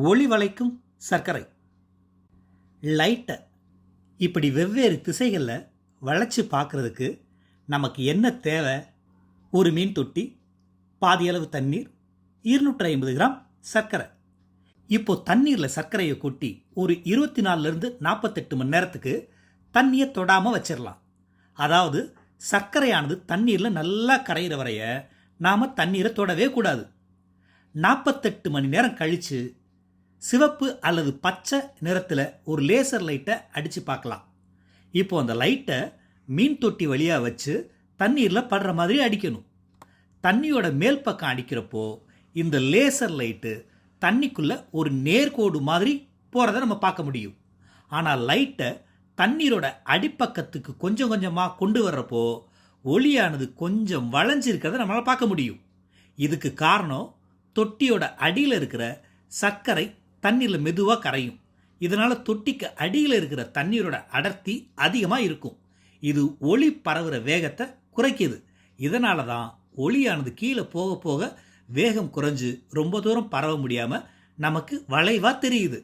ஒளி வளைக்கும் சர்க்கரை லைட்டை இப்படி வெவ்வேறு திசைகளில் வளைச்சி பார்க்குறதுக்கு நமக்கு என்ன தேவை? ஒரு மீன் தொட்டி, பாதி அளவு தண்ணீர், 250 கிராம் சர்க்கரை. இப்போ தண்ணீரில் சர்க்கரையை கொட்டி ஒரு 24லேருந்து 48 மணி நேரத்துக்கு தண்ணியை தொடாமல் வச்சிடலாம். அதாவது சர்க்கரையானது தண்ணீரில் நல்லா கரையிற வரைய நாம் தண்ணீரை தொடவே கூடாது. 48 மணி நேரம் கழித்து சிவப்பு அல்லது பச்சை நிறத்தில் ஒரு லேசர் லைட்டை அடித்து பார்க்கலாம். இப்போ அந்த லைட்டை மீன் தொட்டி வழியாக வச்சு தண்ணீரில் படுற மாதிரி அடிக்கணும். தண்ணியோட மேல் பக்கம் அடிக்கிறப்போ இந்த லேசர் லைட்டு தண்ணிக்குள்ளே ஒரு நேர்கோடு மாதிரி போகிறத நம்ம பார்க்க முடியும். ஆனால் லைட்டை தண்ணீரோட அடிப்பக்கத்துக்கு கொஞ்சம் கொஞ்சமாக கொண்டு வர்றப்போ ஒளியானது கொஞ்சம் வளைஞ்சிருக்கிறத நம்மளால் பார்க்க முடியும். இதுக்கு காரணம் தொட்டியோட அடியில் இருக்கிற சர்க்கரை தண்ணீரில் மெதுவாக கரையும். இதனால் தொட்டிக்கு அடியில் இருக்கிற தண்ணீரோட அடர்த்தி அதிகமாக இருக்கும். இது ஒளி பரவுகிற வேகத்தை குறைக்குது. இதனால தான் ஒளியானது கீழே போக போக வேகம் குறைஞ்சு ரொம்ப தூரம் பரவ முடியாமல் நமக்கு வளைவாக தெரியுது.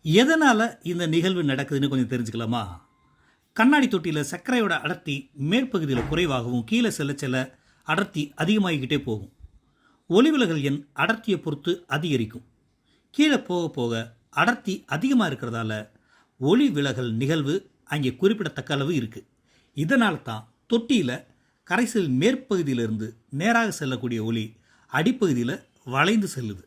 எதனால் இந்த நிகழ்வு நடக்குதுன்னு கொஞ்சம் தெரிஞ்சுக்கலாமா? கண்ணாடி தொட்டியில் சர்க்கரையோட அடர்த்தி மேற்பகுதியில் குறைவாகவும் கீழே செல்ல செல்ல அடர்த்தி அதிகமாகிக்கிட்டே போகும். ஒளிவிலகல் எண் அடர்த்தியை பொறுத்து அதிகரிக்கும். கீழே போக போக அடர்த்தி அதிகமாக இருக்கிறதால ஒளி விலகல் நிகழ்வு அங்கே குறிப்பிடத்தக்க அளவு இருக்குது. இதனால தான் தொட்டியில் கரைசல் மேற்பகுதியிலிருந்து நேராக செல்லக்கூடிய ஒளி அடிப்பகுதியில் வளைந்து செல்லுது.